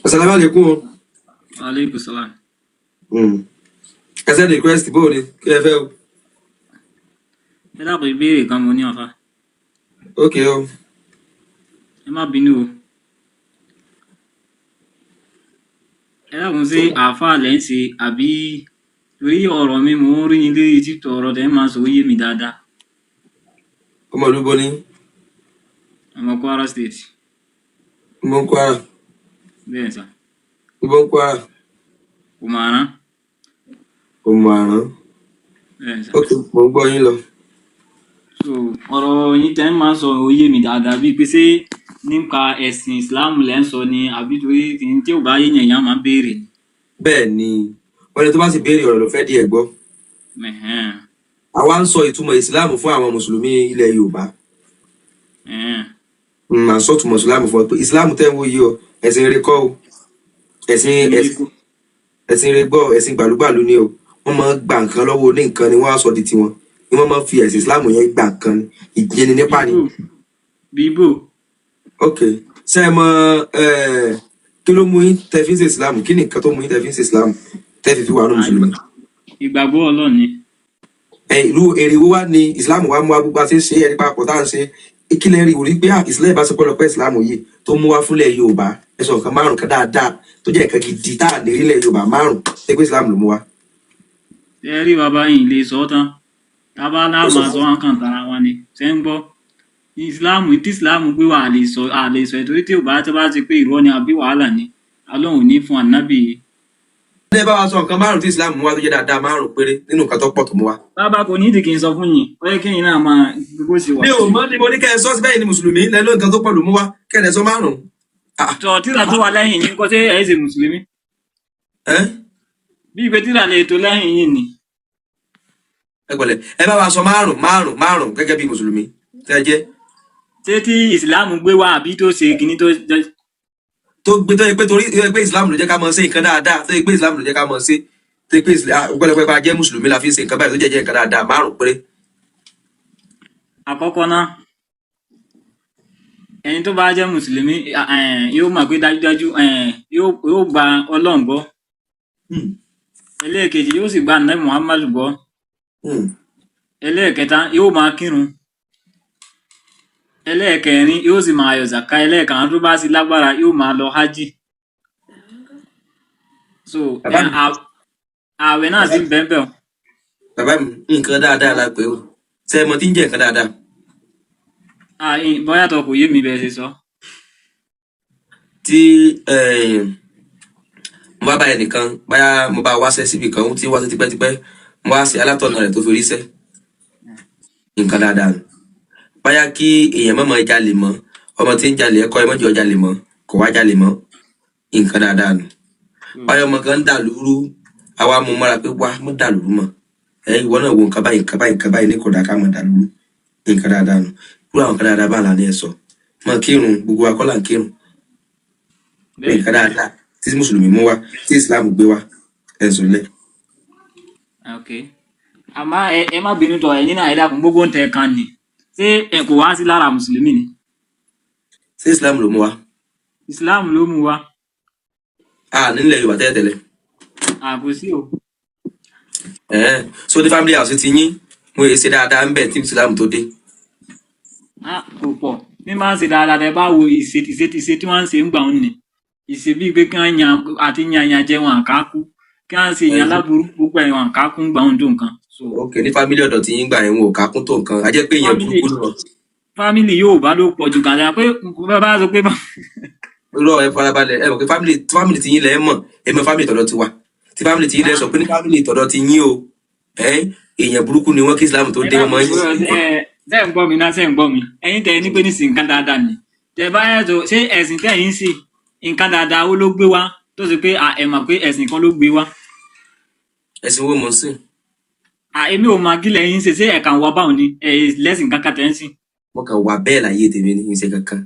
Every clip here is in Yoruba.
Assalamu alaikum. Aleykum salaam. Ẹ send request bó ni kí ẹ fẹ́ o. Ẹ dákun ìbéèrè kan mo ní àfa. Ok o. Ẹ má bínú o. Ẹ dákun ṣé àáfàá lẹ́ ń ṣe àbí torí ọ̀rọ̀ mi mò ń rí ní lórí títọ̀ ọ̀rọ̀ tẹ́ máa ń sọ ó yé mi dáadáa. Ọmọ olúbo ni. Ọmọ Kwara State. Mo ń Kwara. Bẹ́ẹ̀ sà. Ibo ń Kwara. Òmàrán. Òmùàrán. Bẹ́ẹ̀ sà. Ok, mo ń gbọ́ yín lọ. So ọ̀rọ̀ yín tẹ́ máa ń sọ ó yé mi dáadáa bíi pé ṣé nípa ẹ̀sìn Islam lẹ́ ń sọ ni àbí torí tí ò bá yéèyàn yẹn máa ń béèrè ni. Bẹ́ẹ̀ ni wọ́n ní tó bá sì béèrè ọ̀rọ̀ ló fẹ́ di ẹ̀ gbọ́. Ẹ̀hẹ́n. Àwa ń sọ ìtumọ̀ ìsìláàmù fún àwọn mùsùlùmí ilẹ̀ Yorùbá. Ẹ̀hẹ́n. Mà ń sọ ìtumọ̀ ìsìláàmù fún ọ pé ìsìláàmù tẹ́ ń wo yìí o ẹ̀sìn rere kọ́ o. Ẹ̀sìn rere gbọ́ ẹ̀sìn gbàlúgbàlú ni o. Wọ́n máa ń gba nǹkan lọ́wọ́ ní nǹkan ni wọ́n á sọ di tiwọn. Ni wọ́n máa ń fi ẹ̀sìn ìsìláàmù yẹn gba nǹkan ìjẹni nípa ni. Bíbò. Ok, ṣé ẹ mọ kí ló mú yín tẹ́ fi ń ṣe ìsìláàmù? Kí ni nǹkan tó mú yín tẹ́ fi ń ṣe ìsìláàmù tẹ́ fi wà ní mùsùlùmí? Ìgbàgbọ́ Ọlọ́run ni. Ìlú èrè wo wá ní ìsìláàmù wa mú wa gbogbo àti ṣe ẹni papọ̀ tá à ń ṣe ìkílẹ̀ rí orí pé ìsìláàmù bá ṣe pọ̀lọpọ̀ ìsìláàmù yìí tó mú wá fúnlẹ̀ Yorùbá ẹ̀sọ̀ nǹkan márùn kan dáadáa tó jẹ́ nǹkan gidi tá à ní rílẹ̀ Yorùbá márùn ṣe pé ìsìláàmù ló mú wá. Ẹ rí bàbá yìí lè sọ tán tábà náà máa sọ wọn kàn tara wa ni ṣe ń gbọ́ ìsìláàmù tí ìsìláàmù gbé wa àlè sọ ìtorí tí ò bá ti bá ti pé irọ́ ni àbí wàhálà ni Ọlọ́run ò ní fún ànábì. ẹ bá wa sọ nǹkan márùn tí ìsìláàmù mú wá tó jẹ́ dáadáa márùn péré nínú nǹkan tó pọ̀ tó mú wá. Bàbá kò ní ìdí kí n sọ fún yín ó yẹ kí yín náà máa gbogbo ṣe wà. mi ò mọ̀ ní mo ní kẹ́ ẹ sọ síbẹ̀ yìí ni mùsùlùmí lẹ́nu nǹkan tó pọ̀ ló mú wá kẹ́ ẹ sọ márùn. Tọ̀ tíra tó wà lẹ́yìn yín kọ́ sí ẹ̀ ṣe mùsùlùmí bí ìgbé tíra lè tó lẹ́yìn yín ni. Ẹ pẹ̀lẹ́ ẹ bá wa sọ márùn gẹ́gẹ́ bí mùsùlùmí tẹ́ jẹ́. Ṣé tí ìsìláàmù gbé wa àbí tó ṣe kìíní tó gbé tó yẹ pé torí pé Islam ló jẹ́ ká mọ̀ ṣe nǹkan dáadáa tó yẹ pé Islam ló jẹ́ ká mọ̀ ṣe tó yẹ pé ọgbẹ́lẹpẹ́ bá jẹ́ mùsùlùmí la fi ń ṣe nǹkan báyìí tó jẹ́ nǹkan dáadáa márùn péré. Àkọ́kọ́ náà ẹni tó bá jẹ́ mùsùlùmí yóò mọ̀ pé dájúdájú yóò gba Ọlọ́run gbọ́. Ẹlẹ́ẹ̀kejì yóò sì gba Ànábì Muhammadu gbọ́. Ẹlẹ́ẹ̀kẹta yóò máa kírun. Ẹlẹ́ẹ̀kẹrin yóò sì máa yọ zàká. Ẹlẹ́ẹ̀karùn tó bá sì lágbára yóò máa lọ hajj. So ààwẹ̀ náà sì ń bẹ́ẹ̀ bẹ́ẹ̀ o. Bàbá mi nǹkan dáadáa la pé o ṣe é mọ tí ń jẹ́ nǹkan dáadáa. Bóyá tó kò yé mi bẹ́ẹ̀ ṣe sọ. Tí mo bá bá ẹnìkan báyà mo bá wáṣẹ́ síbi kan tí wáṣẹ́ tipẹ́tipẹ́ mo wá sí alátọ̀nà rẹ̀ tó fi ríṣẹ́ nǹkan dáadáa nù. Báyà kí èèyàn mọ̀mọ́ jalè mọ́ ọmọ tí ń jalè ẹ̀kọ́ ẹmọ́jọ́ jalè mọ́ kò wá jalè mọ́ nǹkan dáadáa nù. Báyà ọmọ kan ń dà lúrú àwa mú mọ́ra pé wá mọ́ dà lúrú mọ́ ìwọ náà wo nǹkan báyìí ní kò dá ká mọ̀ dà lúrú nǹkan dáadáa nù. Irú àwọn nǹkan dáadáa bá lànà ẹ̀ sọ mọ kírun gbogbo akọ́là ń kírun nǹkan dáadáa tí mùsùlùmí mú wá tí Islam gbé wá ẹ̀ sùnlẹ̀. Àmọ́ ẹ má bínú tọ̀ ẹ̀yin náà ẹ dákun gbogbo ń tẹ kan ni ṣé ẹ kò wá sí lára mùsùlùmí ni. Ṣé Islam ló mú wá? Islam ló mú wá. Nílẹ̀ Yorùbá tẹ́lẹ̀tẹ́lẹ̀. Kò sí o. So ní family house ti yín mo yẹ ṣe dáadáa ń bẹ̀ tí Islam tó dé. Kò pọ̀ bí máa ń ṣe dáadáa tẹ bá wo ìṣe tí wọ́n ń ṣe ń gbà ń nì ìṣe bíi pé kí wọ́n yan àti yan jẹ wọn àkákú kí wọ́n ṣe yan láburú gbogbo ẹ̀wọ̀n àkákú ń gbà ń tó nǹkan. Ok ní family ọ̀dọ̀ tí yín gbà yẹn wọn ò kákún tó nǹkan a jẹ́ pé èèyàn burúkú lọ. Family Yorùbá ló pọ̀ jù kàdá pé bá sọ pé. Irọ́ ẹ farabalẹ̀ ẹ mọ̀ pé family tí yín lẹ́ mọ̀ ẹ mọ̀ family tọ̀dọ̀ ti wà tí family tí yín lẹ́ sọ pé ní family tọ̀dọ̀ ti yín o èèyàn burúkú ni wọ́n kí Islam tó dé wọn mọ́ yín. Ṣé ń gbọ́ mi náà ṣé ń gbọ́ mi ẹ̀yin tẹ̀ ní pé ní sí nǹkan dáadáa ni tẹ̀ bá yẹ tó ṣé ẹ̀sìn tẹ̀ yín sí nǹkan dáadáa ó ló gbé wá tó ṣe pé ẹ mọ̀ pé ẹ̀sìn kan ló gbé wá. Ẹ̀sìn wo mọ̀ sí? Èmi ò máa gílẹ̀ yín ṣe ẹ̀ka wà báwọn ni lẹ́sìn kankan tẹ̀ ń sìn. Mo kàn wà bẹ́ẹ̀ láyé tèmi ní ìṣe kankan.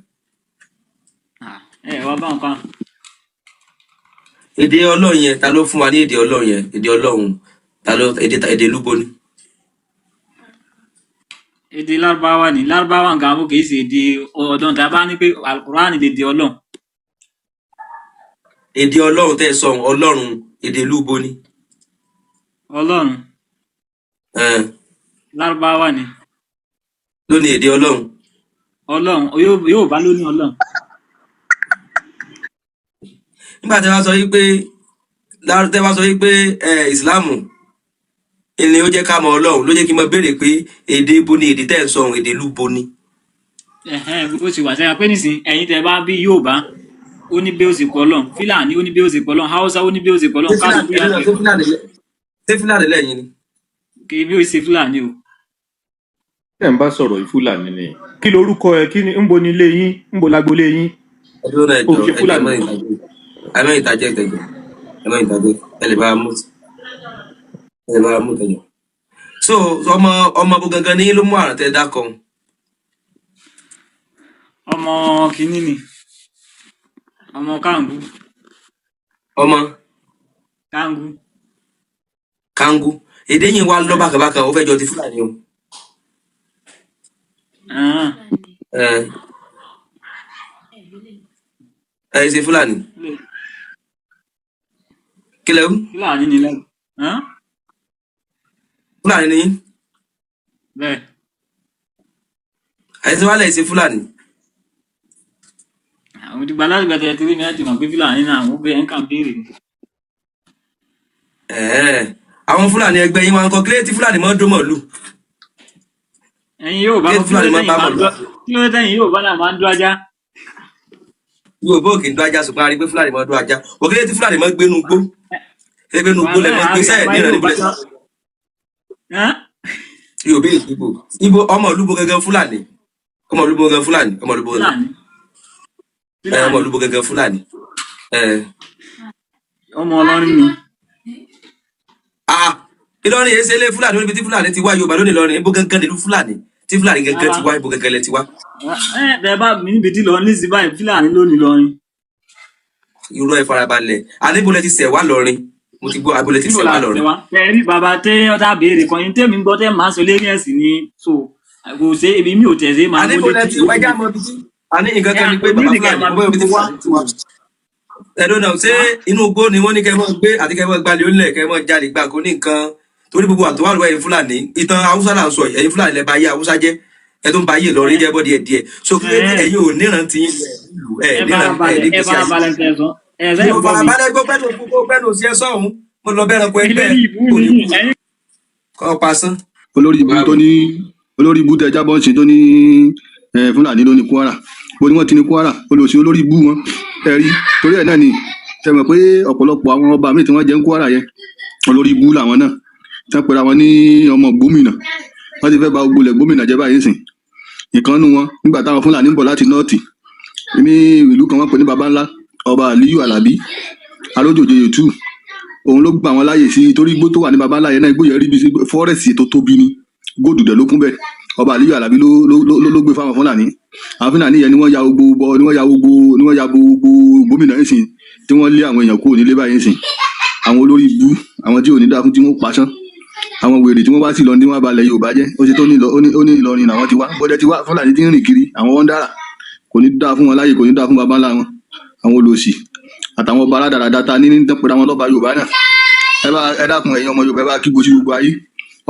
Wà báwọn kan. Èdè Ọlọ́run yẹn ta ló fún wa ní èdè Ọlọ́run yẹn èdè Ọlọ́run ta ló èdè lúbo ni. Èdè Lárúbáwá ni Lárúbáwá nǹkan àbò kìí ṣe èdè ọ̀dọ́n tá a bá ní pé Al-Qur'an lè di Ọlọ́run. èdè ọlọ́run tẹ́ ẹ sọ ọlọ́run èdè ìlú bo ni. Ọlọ́run Ẹn, Lárúbáwá ni. ló ní èdè ọlọ́run. Ọlọ́run yóò bá ló ní Ọlọ́run. Nígbà tẹ́ wá sọ yí pé tẹ́ wá sọ yí pé ìsìláàmù ni ó jẹ́ ká mọ ọlọ́run ló jẹ́ kí n mọ béèrè pé èdè bo ni èdè tẹ́ ẹ sọ èdè ìlú bo ni. Bó ti wà sẹ́yìn pé nísìnyí ẹ̀yin tẹ́ bá bí Yorùbá ó ní bí ó sì pọ̀ Ọlọ́run, Fúlàní ó ní bí ó sì pọ̀ Ọlọ́run, Haúsá ó ní bí ó sì pọ̀ Ọlọ́run, kálukú yá ṣé Fúlàní lẹ́yìn ni. kì í bí ó ṣe Fúlàní o. tẹ́ ń bá sọ̀rọ̀ ìfúlàní ni kí lorúkọ ẹ kí ni ń bo ní ilé yín ń bo lágbolé yín ẹdúró náà ó ṣe fúlàní. ẹmọ ìtajẹ ìtẹjọ ẹmọ ìtajẹ ẹ lè bá a mú tẹjọ. So ọmọ bó gangan ní ló mú àrùn tẹ dákọ. Ọmọ kìíní ni ọmọ Kàngú. Ọmọ Kàngú. Kàngú èdè yìí wá lọ bákàbákà ó fẹ́ jọ ti Fúlàní o. ẹ ṣe Fúlàní kí lẹ wú. Fúlàní ni lẹ́nu. Fúlàní ni yín. Bẹ́ẹ̀. àìsí wálẹ̀ ṣe Fúlàní. Àwọn ìdìgbà láti gbàtẹ́ tí rí mi láti mọ̀ pé Fúlàní náà àwọn obìnrin kan béèrè. àwọn Fúlàní ẹgbẹ́ yín wá ń kọ́ kílé tí Fúlàní mọ́ dó mọ̀lú. Ẹ̀yin yóò bá wọn kí ló tẹ̀yìn yóò bá náà máa ń dó ajá. Yóò bó kì í dó ajá ṣùgbọ́n a rí pé Fúlàní mọ́ dó ajá òkèlè tí Fúlàní mọ́ gbénu gbó gbénu gbó lẹ́mọ́ gbé sẹ́yìn ní ìrìn ìbílẹ̀. Yóò bí ìbò ọmọ olúbo gẹ́gẹ́ Fúlàní ọmọ olúbo gẹ́gẹ́ Fúlàní ọmọ olúbo gẹ́gẹ́ Fúlàní. Ọmọ Ọlọ́rin ni. Ìlọrin yìí ṣe lé Fúlàní níbi tí Fúlàní ti wá Yorùbá lónìí Ìlọrin ibo gángan nílùú Fúlàní tí Fúlàní gángan ti wá ibo gángan lẹ ti wá. Bẹ́ẹ̀ bá mi níbi tí lọrin ní sí báyìí Fúlàní lónìí lọrin. Irọ́ ẹ farabalẹ̀ àníbolẹ̀ ti ṣẹ̀ wá lọrin mo ti gbọ́ abolẹ̀ ti ṣẹ̀ wá lọrin. Ẹ̀rí bàbá tẹ́ ọ̀tá béèrè kan yín tẹ́mi gbọ́ tẹ́ máa sọ lé ní ẹ̀sìn ni so kò ṣe ebi mi ò tẹ̀sí máa ń gbọ́ àníbolẹ̀ ti wájà mọ́ bí tí àní nǹkan kan ni pé bàbá Fúlàní mo bẹ́ẹ̀ bí tí Fúlàní ti wá. Ẹ̀dọ́ náà ṣé inú igbó ni wọ́n ní kẹ́ mọ́ gbé àti kẹ́ mọ́ gbalẹ̀ onílẹ̀ kẹ́ mọ́ jalè gbà kó ní nǹkan torí gbogbo àtọwà lọ́wọ́ ẹ̀yin Fúlàní ìtàn Haúsá là ń sọ ẹ̀yin Fúlàní lẹ bá yé Haúsá jẹ́ ẹ tó ń bá yé Ìlọrin jẹ́ bọ́ díẹ̀ so kí ẹ̀yin ò níran tí níran ní kí sí ayé. Mo fara balẹ̀ gbọ́ bẹ́ẹ̀ ló sí ẹ sọ́hún mo lọ bẹ́ẹ̀ rẹ pé bẹ́ẹ̀ kọ́ pasán. olórí ibú tẹ jábọ́ ṣe tó ní Fúlàní ló ní Kwara bó ni wọ́n ti ní Kwara olóòsì olórí ibú wọn ẹ̀rí torí ẹ̀ náà ni tẹ mọ̀ pé ọ̀pọ̀lọpọ̀ àwọn ọba míì tí wọ́n jẹ́ ń Kwara yẹn olórí ibú làwọn náà tí wọ́n pera wọn ní ọmọ gómìnà wọ́n ti fẹ́ ba gbogbo ilẹ̀ gómìnà jẹ́ báyìí sìn ìkànnù wọn nígbà táwọn Fúlàní ń bọ̀ láti nọ́ọ̀tì ní ìlú kan wọ́n pè ní baba ńlá ọba Aliyu Alabi Arójòjòyè 2 òun ló gbà wọn láàyè sí torí igbó tó wà ní baba ńlá yẹn náà igbó yẹn rí bí fọ́rẹ́sì tó tóbi ni góòdù dẹ̀ ló kún bẹ́ẹ̀ ọba Aliyu Alabi ló gbé fáwọn Fúlàní àwọn Fúlàní yẹn ni wọ́n ya gbogbo gómìnà yìí sìn tí wọ́n lé àwọn èèyàn kúrò nílé báyìí sìn àwọn olórí ibú àwọn tí ò ní dáa fún tí wọ́n pasán àwọn wèrè tí wọ́n bá sì lọ ní wọ́n balẹ̀ Yorùbá jẹ́ ó ṣe tó ní Ìlọrin làwọn ti wá bọ́dẹ ti wá Fúlàní tí ń rìn kiri àwọn wọn dára kò ní dáa fún wọn láyè kò ní dáa fún baba ńlá wọn àwọn olòṣì àtàwọn ọba aládàáda ta ní pẹ̀lú àwọn ọlọ́ba Yorùbá náà ẹ dákun ẹ̀yin ọmọ Yorùbá ẹ bá kígbe sí gbogbo ayé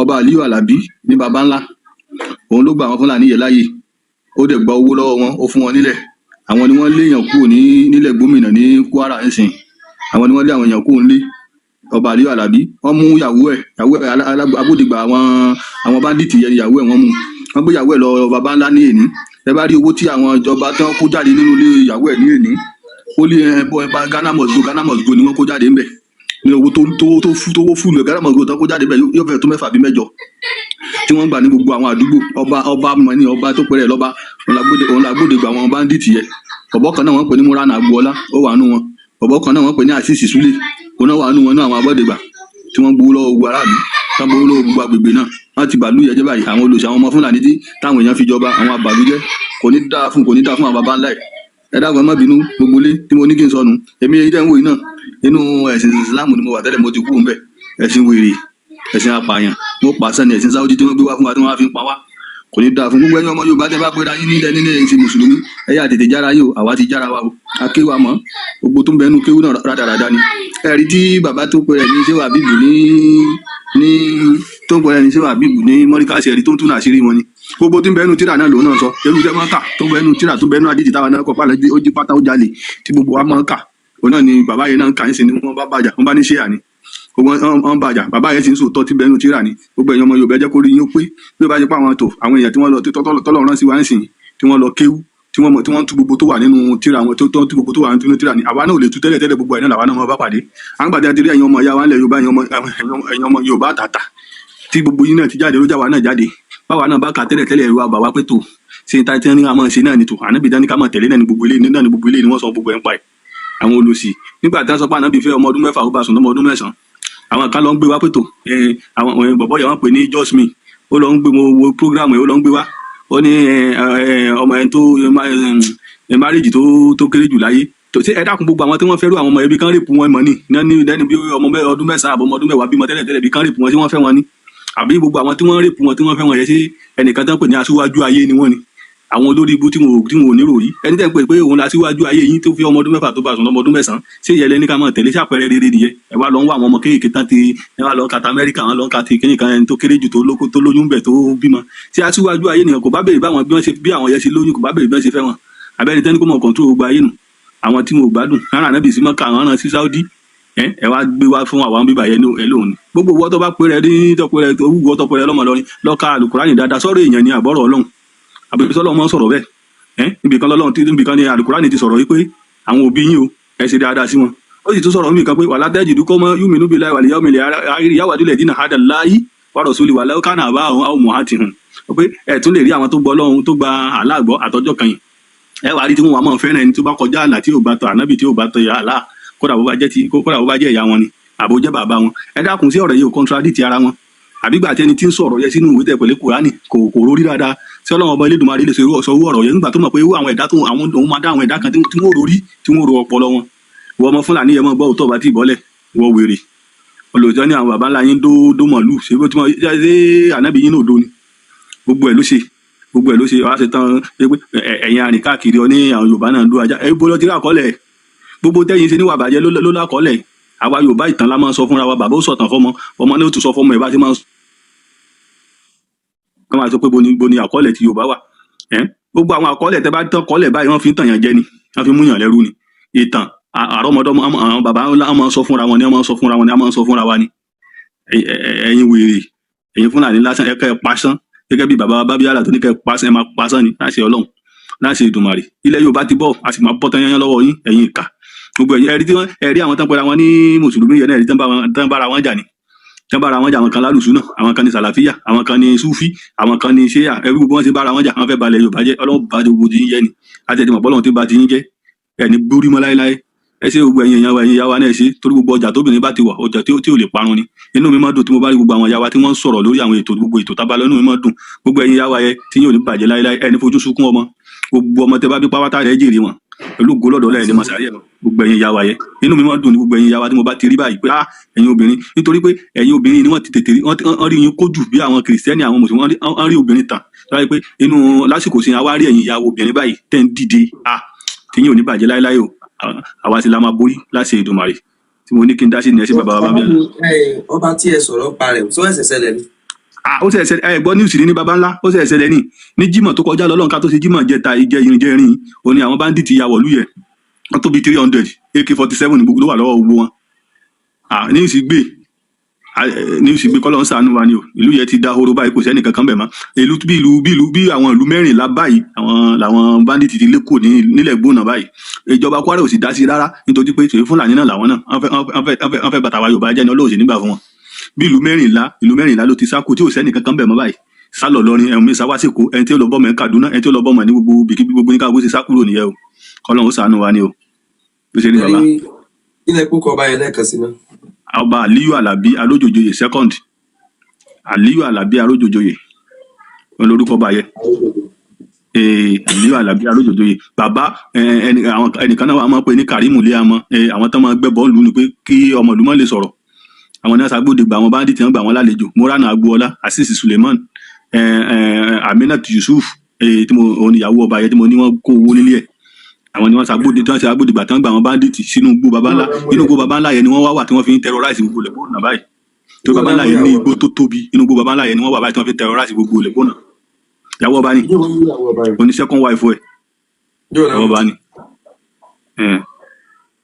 ọba Aliyu Alabi ní baba ńlá òun ló gba àwọn Fúlàní yẹn láàyè ó dẹ̀ gba owó lọ́wọ́ wọn ó fún wọn nílẹ̀ àwọn ni wọ́n léèyàn kúrò nílẹ̀ gómìnà ní Kwara ńsìn àwọn ni wọ́n lé àwọn èèyàn kúrò nílé ọba Aliyu Alabi wọ́n mú yàwó ẹ̀ agbódegbà àwọn báńdíìtì yẹn yàwó ẹ̀ wọ́n gbé yàwó ẹ̀ lọ baba ńlá ní èní ẹ bá rí owó tí àwọn ìjọba tí wọ́n kó jáde nínú ilé yàwó ẹ̀ ní èní ó lé Ghana must go ni wọ́n kó jáde ńbẹ̀ ní owó tó fúlù ẹ̀ Ghana must go tó kó jáde ńbẹ̀ yóò fẹ́ tó 6 àbí 7 tí wọ́n gbà ní gbogbo àwọn àdúgbò ọba mọ̀ní ọba tó pẹ̀rẹ̀ lọ́ba òun làgbódegbà àwọn báńdíìtì yẹn ọ̀bọ̀ kan náà wọ́n pè ní Murana Agboola ó wà nù wọn ọ̀bọ̀ kan náà wọ́n pè ní Asisi Sule òun náà wà nù wọn náà àwọn abọ́dẹ̀gbà tí wọ́n gbowó lọ́wọ́ gbogbo aráàlú tí wọ́n gbowó lọ́wọ́ gbogbo agbègbè náà wọ́n ti bàálù yẹn jẹ́ báyìí àwọn olùsí àwọn ọmọ Fúlàní tí táwọn èèyàn fi jọba àwọn àbàlújẹ́ kò ní dáa fún àwọn baba ńlá ẹ dákun ẹ má bínú gbogbo ilé tí mo ní kí n sọnù èmi yẹn dẹ́n wò yìí náà nínú ẹ̀sìn Ìsìlámù ni mo wà tẹ́lẹ̀ mo ti kú ń bẹ̀ ẹ̀sìn wèrè ẹ̀sìn apààyàn mo pàṣẹ ní ẹ̀sìn Sáúdí tí wọ́n gbé wá fún wa tí wọ́n fi ń pa wá kò ní dáa fún gbogbo ẹ̀yin ọmọ Yorùbá tẹ́ bá pera yín nílẹ̀ nílẹ̀ ẹ̀yin ṣe mùsùlùmí ẹ yà tètè jára yìí o àwa ti jára wa o akéwù àmọ́ gbogbo tó ń bẹnu kéwù náà rádaràda ni ẹ̀rí tí bàbá tó pẹ̀rẹ̀ ní ṣé wà bíbù ní tó ń pẹ̀rẹ̀ ní ṣé wà bíbù ní mọ́ríkàsì ẹ̀rí tó ń tún àṣírí wọn ni gbogbo tó ń bẹnu tíra náà lòun náà sọ ewu jẹ́ mọ́kà tó ń bẹnu tíra tó ń bẹnu àdìjì táwọn náà kọ́ pálẹ̀ ó jí pátá ó jalè tí gbogbo wa mọ́kà òun náà ni bàbá yẹn náà ń kà ń sìn ní wọ́n bá bàjá wọ́n bá ní ṣéyà ni wọ́n bàjá bàbá yẹn sì ń sòótọ́ tí bẹnu tíra ni gbogbo ẹ̀yin ọmọ Yorùbá ẹ jẹ́ kó rí yín ó pé bí ó bá ṣe pa àwọn èèyàn tí wọ́n lọ tọ́lọ̀ rán sí wa ń sìn tí wọ́n lọ kéwú tí wọ́n tú gbogbo tó wà nínú tíra wọn tó tú gbogbo tó wà nínú tíra ni àwa náà ò lè tú tẹ́lẹ̀ gbogbo ẹ̀ náà làwa náà mọ̀ bá pàdé à ń gbàdé àti rí ẹ̀yin ọmọ ìyá wa ńlẹ̀ Yorùbá ẹ̀yin ọmọ Yorùbá tàtà tí gbogbo yín náà ti jáde lójà wa náà jáde báwa náà bá kà tẹ́lẹ̀ ẹ̀rọ àbàwá pé tó ṣe ń ta tí wọ́n ní ká máa ṣe náà ni tó ànábì dání ká máa tẹ̀lé náà ní gbogbo ilé ni wọ́n sọ gbogbo ẹ̀ ń pa ẹ̀ àwọn olùsì nígbà tí wọ́n sọ pé ànábì fẹ́ ọmọ ọdún 6 ó bá sùn lọ́mọ ọdún 9 àwọn kan lọ ń gbé wá pé tó àwọn bọ̀bọ̀ yẹn wọ́n pè ní josmi ó lọ ń gbé wo program yẹn ó lọ ń gbé wá ó ní ọmọ ẹni tó marriage tó kéré jù láyé ṣé ẹ dákun gbogbo àwọn tí wọ́n fẹ́ rú àwọn ọmọ ẹbí kan rèpù wọn mọ̀ ní lẹ́ni bí ọmọ ọdún 9 àbọ̀ ọmọ ọdún 10 bímọ tẹ́lẹ̀ bí kan rèpù wọn tí wọ́n fẹ́ wọn ní àbí gbogbo àwọn tí wọ́n rèpù wọn tí wọ́n fẹ́ wọn yẹn sí ẹnìkan tán pè ní aṣíwájú ayé ni wọ́n ni àwọn olórí ibú tí wọn ò nírò rí ẹni tẹ́ ń pè pé òun la síwájú ayé yín tó fi ọmọ ọdún 6 tó bá sùn lọ́mọ ọdún 9 ṣé ìyẹlẹ ní ká máa tẹ̀lé ṣàpẹẹrẹ rere nìyẹn ẹ wá lọ ń wá àwọn ọmọ kéèké tán ti ẹ wá lọ kàtà Amẹ́ríkà wọn lọ kàtà kíní kan ẹni tó kéré jù tó lóyún bẹ̀ tó bímọ ṣé aṣíwájú ayé nìyẹn kò bá béèrè báwọn bí àwọn yẹn ṣe lóyún kò bá béèrè bí wọ́n ṣe fẹ́ wọn abẹ́ni tẹ́ni kó mọ̀ kọ́ńtró gbogbo ayé nù àwọn tí wọn ò gbádùn rárá náà bì sí mọ́kà àwọn náà sí Saudi ẹ wá gbé wá fún àwọn bíbá yẹn ẹ lóhùn ni gbogbo wọ́tọ́ bá pé rẹ ní tọ́pẹ́ rẹ tó wúwo tọ́pẹ́ rẹ lọ́mọ lọ́rin lọ́ka Àlùkùránì dáadáa sọ̀rọ̀ èèyàn ni àbọ̀rọ̀ Ọlọ́run àbẹ̀bẹ̀sọ́ lọ́mọ sọ̀rọ̀ bẹ́ẹ̀ ibìkan lọ́lọ́run ibìkan ni Àlùkùránì ti sọ̀rọ̀ wípé àwọn òbí yín o ẹ ṣe dáadáa sí wọn ó sì tún sọ̀rọ̀ níbìkan pé wàlá tẹ́jì dúkọ́ mọ́ yúmínú bí láì wà lè yáwà dúlẹ̀ dínà hádà láyé wàrọ̀ sólì wà lẹ́wọ́ kánà àbá àwọn ọmọ àti hàn pé ẹ tún lè rí àwọn tó gbọ́ Ọlọ́run tó gba aláàgbọ́ àtọ́jọ́ kan yìí ẹ wà rí tí wọn wà máa fẹ́ràn ẹni tó bá kọjá àlà tí ò bá tọ ànábì tí ò bá tọ ìyá àlà kódà bó bá jẹ́ ìyá wọn ni àbò jẹ́ bàbá wọn ẹ dákun sí ọ̀rọ̀ yìí ò contradict ara wọn àbígbà tí ẹni tí ń sọ̀rọ̀ yẹ sínú ìwé tẹ̀ pẹ̀lú Kùránì kò rórí dáadáa tí Ọlọ́run ọba Elédùmarè lè sọ irú ọ̀rọ̀ yẹn nígbà tó mọ̀ pé irú àwọn ẹ̀dá tó òun máa dá àwọn ẹ̀dá kan tí wọ́n rórí tí wọ́n ro ọpọlọ wọn ìwọ ọmọ Fúlàní yẹn mọ̀ gbọ́ òótọ́ bá ti bọ́lẹ̀ ìwọ wèrè olùjọ́ ní àwọn bàbá ńlá yín dó mọ̀lú ṣé bó ti mọ̀ ṣe ànábì yín náà dó ni gbogbo ẹ̀ ló ṣe wá ṣe tán ẹ̀yin arìn káàkiri ọ ní àwọn Yorùbá náà ló ajá ẹ bó lọ ti rí àkọọ́lẹ̀ gbogbo tẹ́yin ṣe níwà bàjẹ́ ló lákọọ́lẹ̀ àwa Yorùbá ìtàn la máa ń sọ fúnra wa bàbá ó sọ̀tàn fọmọ ọmọ náà ó tún sọ fọmọ ẹ̀ bá ti máa ń sọ kọ́ máa sọ pé bo ni àkọọ́lẹ̀ ti Yorùbá wà gbogbo àwọn àkọọ́lẹ̀ tẹ́ bá tán kọ́ọ́lẹ̀ báyìí wọ́n fi ń tàn yàn jẹ ni wọ́n fi mú yàn lẹ́rú ni ìtàn àrọ́mọdọ́mọ àwọn bàbá wọn máa ń sọ fúnra wọn ni wọ́n máa ń sọ fúnra wọn ni wọ́n máa ń sọ fúnra wa ni ẹ̀yin wèrè ẹ̀yin Fúlàní lásán ẹ̀ka ẹ̀ pasán gẹ́gẹ́ bí bàbá Bábíyàlá tó ní kẹ́ pasán ẹ̀ máa pasán ni láṣẹ Ọlọ́run láṣẹ Èdùmàrè ilẹ̀ Yorùbá ti bọ̀ a sì máa bọ́ tán yányán lọ́wọ́ yín ẹ̀yin ìkà gbogbo ẹ̀rí àwọn tán pẹ̀lú àwọn ní mùsùlùmí yẹn náà ẹ̀rí tán bára wọn jà ni tán bára wọn jà àwọn kan lálùsùn náà àwọn kan ní sàlàfíà àwọn kan ní súfí àwọn kan ní ṣéyà ẹbí gbogbo wọn ti bára wọn jà wọn fẹ́ balẹ̀ Yorùbá jẹ́ Ọlọ́run bá gbogbo ti ń jẹ́ ni àtẹ̀tẹ̀ mọ̀ bọ́lọ́run ti bá ti ń jẹ́ ẹni gbórí mọ́ láéláé ẹ ṣe gbogbo ẹ̀yin ìyá wa náà ṣe torí gbogbo ọjà tóbìnrin bá ti wà ọjà tí ò lè parun ni inú mi máa dùn tí mo bá rí gbogbo àwọn ìyá wa tí wọ́n ń sọ̀rọ̀ lórí àwọn ètò gbogbo ètò tábàlọ́ inú mi máa dùn gbogbo ẹ̀yin ìyá wa yẹ tí yóò ní bàjẹ́ láéláé ẹni fojú sunkún ọmọ gbogbo ọmọ tẹ bá bí pátá rẹ̀ jèrè wọn pẹ̀lú gólọ́dọ̀ lẹ́yìn mọ̀sáyẹ̀ gbogbo ẹ̀yin ìyá wa yẹ inú mi máa dùn ní gbogbo ẹ̀yin ìyá wa tí mo bá ti rí báyìí pé ẹ̀yin obìnrin nítorí pé ẹ̀yin obìnrin ni wọ́n ti tètè wọ́n rí yín kójú bí àwọn kìrìsìtẹ́nì àwọn mùsùlùmí wọ́n rí obìnrin tàn láyé pé inú lásìkò sí àwa rí ẹ̀yin ìyá obìnrin báyìí tẹ́ ń dìde tí yín ò ní bàjẹ́ láéláé o àwa sì la máa borí láti Èdùmàrè tí mo ní kí n dá sí ní ẹsẹ bàbá Bábíyàlá. ọba tí ẹ sọ̀rọ̀ pa rẹ̀ tó ẹ̀sẹ̀ ṣẹlẹ̀ ni. ó ṣe ẹsẹ ẹ gbọ́ níwùsì ní baba ńlá ó ṣe ẹsẹ lẹ́ni ní Jímọ̀ tó kọjá lọ́lọ́run ká tó ṣe Jímọ̀ jẹta ìjẹrin òní àwọn báńdíìtì ya wọ̀lú yẹ wọ́n tó bí 300 AK-47 ní gbogbo ló wà lọ́wọ́ gbogbo wọn. níwùsì gbé kọ́lọ́ ń sànú wa ni o ìlú yẹn ti dahoro báyìí kò sẹ́ni kankan bẹ̀ mọ́ bí àwọn ìlú 14 báyìí làwọn báńdíìtì ti lékò nílẹ̀ gbóná báyìí ìjọba Kwara ò sì dá sí rárá nítorí pé ṣèyí Fúlàní náà làwọn náà wọ́n fẹ́ bàtà wa Yorùbá jẹ́ ni Ọlọ́run sì nígbà fún wọn bí ìlú 14 ló ti sáko tí ò sẹ́ni kankan bẹ̀ mọ́ báyìí sálọ lọrin ẹ̀hún sáwásìkò ẹni tí ó lọ bọ́mọ ẹ̀ Kaduna ẹni tí ó lọ bọ́mọ ní gbogbo bìkíbí gbogbo níkà bó ṣe sá kúrò nìyẹn o kọ́lọ́run ṣàánú wa ni o bó ṣe rí bàbá. ilẹ̀ kókó ọba yẹn lẹ́ẹ̀kan sí náà. ọba Aliyu Alabi Alójòjòyè second Aliyu Alabi Alójòjòyè olórúkọ ọba yẹn Aliyu Alabi Alójòjòyè bàbá ẹnìkan náà wà máa pè ní Karimu Léamọ àwọn tó máa gbẹ bọ́ọ̀lù ni pé kí ọmọ ìlú mọ́ lè sọ̀rọ̀ àwọn náà ṣàgbọ́dẹ gba àwọn báńdíìtì wọn gbà wọn lálejò Morana Agboola Asisi Suleiman Aminat Yusuf tí mo òun ìyàwó ọba yẹn tí mo ní wọ́n kó owó nílé ẹ̀ àwọn ni wọ́n ṣàgbọ́dẹ tí wọ́n ṣe agbódegbà tí wọ́n gba àwọn báńdíìtì sínú igbó baba ńlá inú igbó baba ńlá yẹn ni wọ́n wà tí wọ́n fi ń terrorize gbogbo lẹ̀kọ́ náà báyìí tó baba ńlá yẹn ní igbó tó tóbi inú igbó baba ńlá yẹn ni wọ́n wà báyìí tí wọ́n fi ń terrorize gbogbo lẹ̀kọ́ náà ìyàwó ọba ni oní second wife ẹ̀ ìyàwó ọba ni.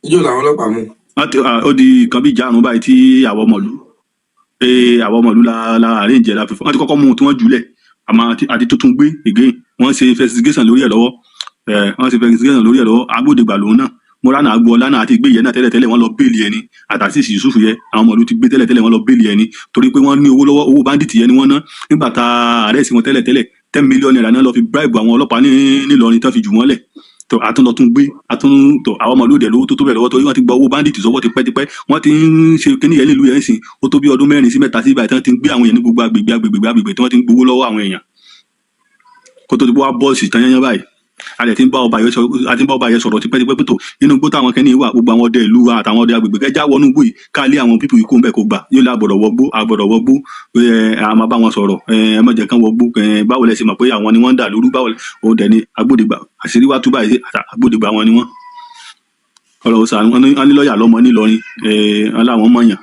ijó làwọn ọlọ́pàá mú. ó di kan bí ìjárun báyìí tí àwọn ọmọlú la arrange la fífọ́ wọ́n ti kọ́kọ́ mú un tí wọ́n jùlẹ̀ àti tuntun gbé again wọ́n ṣe investigation lórí ẹ̀ lọ́wọ́ agbódegbà lòun náà mọ́ránà agboola náà àti gbé yẹn náà tẹ́lẹ̀tẹ́lẹ̀ wọ́n lọ béèlì ẹni àtàsísì Yusuf yẹ àwọn ọmọlú ti gbé tẹ́lẹ̀tẹ́lẹ̀ wọ́n lọ béèlì ẹni torí pé wọ́n ní owó lọ́wọ́ owó bandit yẹn ni wọ́n ná nígbà tá àrẹ́sì wọn tẹ́lẹ̀tẹ́lẹ̀ 10 million naira náà lọ fi bribe àwọn ọlọ́pàá nílọrin tán fi jù wọ́n lẹ̀ tó àtúntò gbé tó àwọn ọmọ olóòdẹ lówó tó tó bẹ̀ lọ́wọ́ torí wọ́n ti gba owó bandit sọ́wọ́ tipẹ́tipẹ́ wọ́n ti ń ṣe kíní yẹn nílùú yẹn sìn ó tó bí ọdún 4 sí 7 sí ibà tí wọ́n ti ń gbé àwọn èèyàn ní gbogbo agbègbè tí wọ́n ti ń gbowó lọ́wọ́ àwọn èèyàn kó tó ti bọ́ wá bọ́ọ̀sì tán yẹn báyìí alẹ́ tí ń bá ọba yẹn sọ̀rọ̀ tipẹ́tipẹ́ pé tó inú gbó táwọn kẹ́ni wà gbogbo àwọn ọdẹ ìlú wa àtàwọn ọdẹ agbègbè kẹjá wọnú gbó yìí ká lé àwọn pípù yìí kó ń bẹ̀ kó gbà yóò lé àgbọ̀dọ̀ wọgbó a máa bá wọn sọ̀rọ̀ ẹ má jẹ́ kán wọgbó báwo lẹ ṣe mọ̀ pé àwọn ni wọ́n ń dà lóru báwo òun dẹ̀ ni agbódegbà àṣírí wá túbà yìí agbódegbà wọn ni wọ́n ọ̀rọ̀ ọ̀sà wọn ní lọ́ọ̀yà lọ́mọ nílọrin aláwọn mọ̀yàn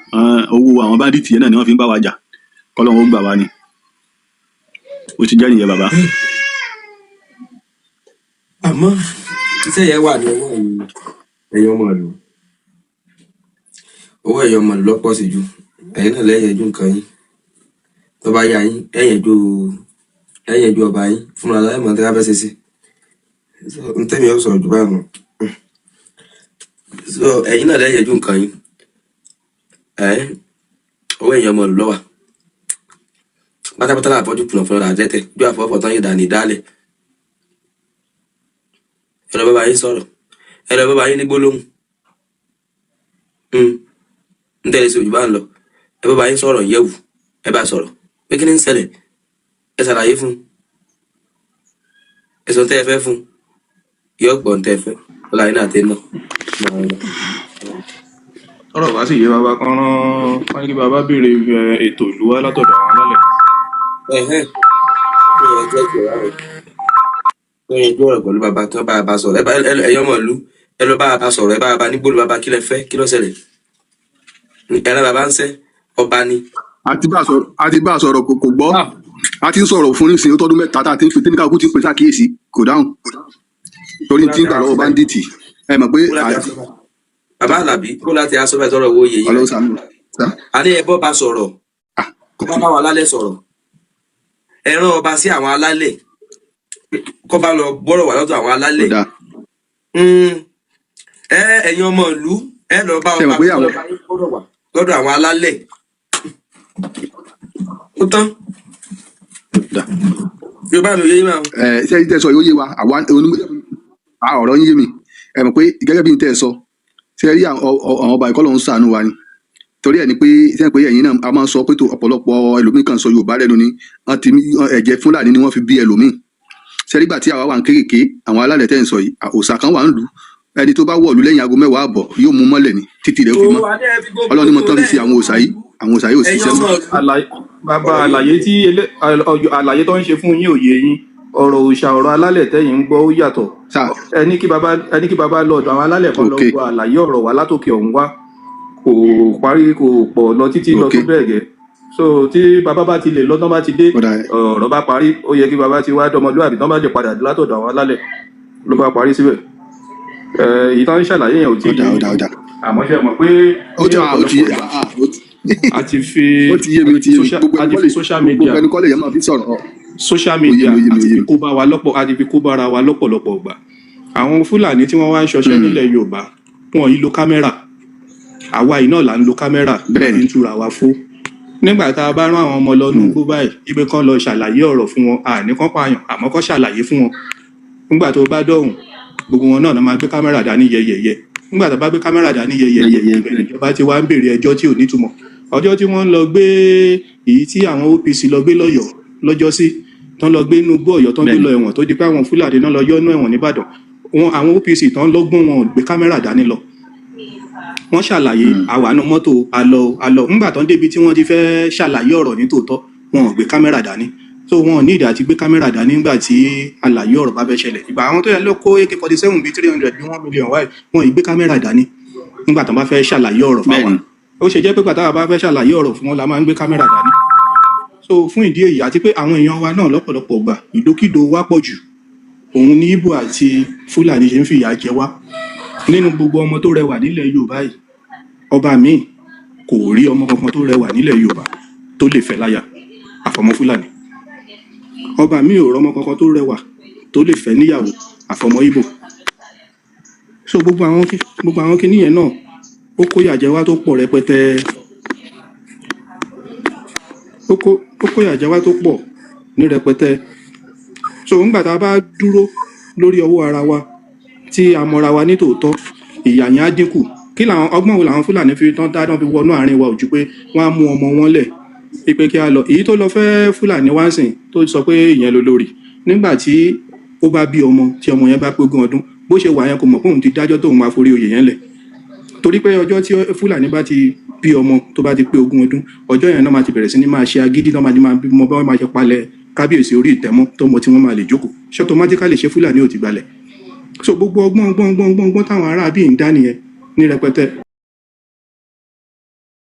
owó àwọn báńdíìtì yẹn náà ni wọ́n fi ń bá wa jà kọ́lọ́run ó gbà wá ni ó ti jẹ́ nìyẹn bàbá. àmọ́ iṣẹ́ yẹn wà ní owó ẹ̀yọ́ ọmọ ìlú owó ẹ̀yọ́ ọmọ ìlú lọ́pọ̀ sí ju ẹ̀yin náà lẹ́yìn ẹjú nǹkan yín tó bá yá yín ẹ̀yìn ẹjú ọba yín fúnra láì mọ̀ tẹ́lá fẹ́ ṣe sí ntẹ́mi ọ̀ sọ̀rọ̀ jù bá nù ẹ̀yin náà lẹ́yìn ẹjú nǹkan yín owó ẹ̀yọ́ ọmọ ìlú lọ́wà pátápátá náà àfọ́jú kùnà fúnra àtẹ́tẹ́ bí àfọ́fọ́ tán yìí dà ní dálẹ̀ ẹ̀rọ bàbá yín sọ̀rọ̀ ẹ̀rọ bàbá yín ní gbólóhùn ń tẹ̀lé sí òjò bá ń lọ ẹ bàbá yín sọ̀rọ̀ yẹ̀wù ẹ bá sọ̀rọ̀ pé kí ni ń ṣẹlẹ̀ ẹ ṣàlàyé fún ẹ sọ tẹ́ ẹ fẹ́ fún yọ gbọ̀n tẹ́ ẹ fẹ́ ọ̀la yín náà tẹ́ náà. ọ̀rọ̀ bá sì yé bàbá kan rán wọn ní kí bàbá béèrè ètò ìlú wa látọ̀dọ̀ àwọn alálẹ̀. Ojú ọ̀rọ̀ pẹ̀lú bàbá kí wọ́n bá bá sọ̀rọ̀ ẹ̀yọ́ ọmọ ìlú ẹ lọ bá bá sọ̀rọ̀ ẹ bá bá nígbòlù bàbá kí lẹ fẹ́ kí ló ṣẹlẹ̀ ẹ̀rọ bàbá ń sẹ́ ọba ni. a ti bá a sọ̀rọ̀ kò gbọ́ a ti ń sọ̀rọ̀ fún nísìnyí ó tọ́dún mẹ́ta tá a ti ń fi tíníkà kú ti ń pèsè àkíyèsí kò dáhùn torí tí ń gbà lọ́wọ́ báńdíìtì ẹ mọ̀ pé. bàbá Àlàbí kó láti aṣọ bẹ́ẹ̀ sọ̀rọ̀ owó yẹyẹ a ní ẹbọ bá sọ̀rọ̀ kó bá bá wọn alálẹ̀ sọ̀rọ̀ ẹran ọba sí àwọn alálẹ̀ kó bá lọ gbọ́rọ̀ wà lọ́dọ̀ àwọn alálẹ̀ ẹ̀yin ọmọ ìlú ẹ lọ bá ọba gbọ́rọ̀ wà lọ́dọ̀ àwọn alálẹ̀ ó tán yorùbá mi ò yé yín máa. ṣé yín tẹ́ sọ yóò yé wa ọ̀rọ̀ yín yé mi ẹ mọ̀ pé gẹ́gẹ́ bí n tẹ́ sọ ṣe rí àwọn ọba ìkọlọ̀ ń ṣàánú wa ni torí ẹ̀ ni pé ṣe pé ẹ̀yin náà a máa ń sọ pé tó ọ̀pọ̀lọpọ̀ ẹlòmíì kan sọ Yorùbá lẹ́nu ni ẹ̀jẹ̀ Fúlàní ni wọ́n fi bí ẹlòmíì sẹ́rígbà tí àwa wà ń kéékèèké àwọn alálẹ̀ tẹ́ ń sọ yìí òòṣà kan wà ń lù ẹni tó bá wọ̀lú lẹ́yìn aago 10 àbọ̀ yóò mú mọ́lẹ̀ ní títí rẹ̀ fi mọ́ Ọlọ́run ni mo tán fi sí àwọn òòṣà yìí ò sí sẹ́nu. bàbá àlàyé tó ń ṣe fún yín òye yín ọ̀rọ̀ òòṣà ọ̀rọ̀ alálẹ̀ tẹ́yìn ń gbọ́ ó yàtọ̀ ẹni kí bàbá lọ́dọ̀ àwọn alálẹ̀ kan lọ gbọ́ àlàyé ọ̀rọ̀ wa látòkè ọ̀hún wá kò parí kò pọ̀ lọ títí lọ tó bẹ́ẹ̀ gẹ́ so tí bàbá bá ti lè lọ tán bá ti dé ọ̀rọ̀ bá parí ó yẹ kí bàbá ti wá dọmọlúwàbí tán bá jẹ padà látọ̀dọ̀ àwọn alálẹ̀ ló bá parí síbẹ̀ ìtàn ṣàlàyé yẹn ò tí ì àmọ́ ṣe mọ̀ pé a ti fi social media àti fi kó bára wa lọ́pọ̀lọpọ̀ gbà àwọn Fúlàní tí wọ́n wá ń ṣọṣẹ́ nílẹ̀ Yorùbá wọn yìí lo kámẹ́rà àwa yìí náà là ń lo kámẹ́rà bẹ́ẹ̀ ní túra wa fó nígbà tá a bá rán àwọn ọmọ lọ ní igbó báyìí ibi kan lọ ṣàlàyé ọ̀rọ̀ fún wọn àní kan pààyàn àmọ́ kan ṣàlàyé fún wọn nígbà tó bá dọ̀hùn gbogbo wọn náà máa gbé kámẹ́rà dání yẹyẹyẹ nígbà tó bá gbé kámẹ́rà dání yẹyẹyẹ ìjọba ti wá ń béèrè ẹjọ́ tí ò nítumọ̀ ọjọ́ tí wọ́n lọ gbé èyí tí àwọn OPC lọ gbé lọ́yọ̀ọ́ lọ́jọ́ sí tán lọ gbé inú gbọ́ Ọ̀yọ́ tán gbé lọ ẹ̀wọ̀n tó di pé àwọn Fúlàní náà lọ yọ́nú ẹ̀wọ̀n nìbàdàn àwọn OPC tán lọ́gbọ́n wọn gbé kámẹ́rà dání lọ wọ́n ṣàlàyé àwànú mọ́tò alọ nígbà tán débi tí wọ́n ti fẹ́ ṣàlàyé ọ̀rọ̀ ní tòótọ́ wọn ò gbé kámẹ́rà dání so wọn ò ní ìdí àti gbé kámẹ́rà dání nígbà tí àlàyé ọ̀rọ̀ bá fẹ́ ṣẹlẹ̀ ìgbà àwọn tó yẹ ló kó AK-47 bíi 300 bíi 1 million wáyé wọn ì gbé kámẹ́rà dání nígbà tó bá fẹ́ ṣàlàyé ọ̀rọ̀ fáwọn ó ṣe jẹ́ pé pàtàkì bá fẹ́ ṣàlàyé ọ̀rọ̀ fún wọn la máa ń gbé kámẹ́rà dání so fún ìdí èyí àti pé àwọn èèyàn wa náà lọ́pọ̀lọpọ̀ gbà ìdókìdó wá pọ̀ jù òun ní Ìgbò àti Fúlàní ṣe ń fìyà jẹ wá nínú gbogbo ọmọ tó rẹwà nílẹ̀ Yorùbá yìí ọba míì kò rí ọmọ kankan tó rẹwà nílẹ̀ Yorùbá tó lè fẹ́ láya àfọmọ Fúlàní ọba míì ò rọmọ kankan tó rẹwà tó lè fẹ́ níyàwó àfọmọ Ìgbò so gbogbo àwọn kinní yẹn náà ó kó ìyàjẹ wá tó pọ̀ rẹpẹtẹ ó kó ìyàjẹ wá tó pọ̀ ní rẹpẹtẹ so ńgbà tá a bá dúró lórí ọwọ́ ara wa tí a mọra wa ní tòótọ́ ìyà yẹn á dínkù kí làwọn ọgbọ́n wo làwọn Fúlàní fi tán dáadọ́ fi wọnú àárín wa ojú pé wọ́n á mú ọmọ wọn lẹ̀ pípé kí a lọ èyí tó lọ fẹ́ Fúlàní wá sìn tó sọ pé ìyẹn ló lórí nígbà tí ó bá bí ọmọ tí ọmọ yẹn bá pé 20 ọdún bó ṣe wà yẹn kò mọ̀ pé òun ti dájọ́ tóun máa forí oyè yẹn lẹ̀ torí pé ọjọ́ tí Fúlàní bá ti bí ọmọ tó bá ti pé 20 ọdún ọjọ́ yẹn náà máa ti bẹ̀rẹ̀ sí ní máa ṣe agídí náà máa bí mọ bá wọn máa ṣe palẹ̀ kábíyèsí orí ìtẹ́mọ́ tọmọ tí wọ́n máa lè jókòó ṣé automatically ṣe Fúlàní ò ti gbalẹ̀ so gbogbo ọgbọ́n táwọn ará bíi ń dá nìyẹn ní rẹpẹtẹ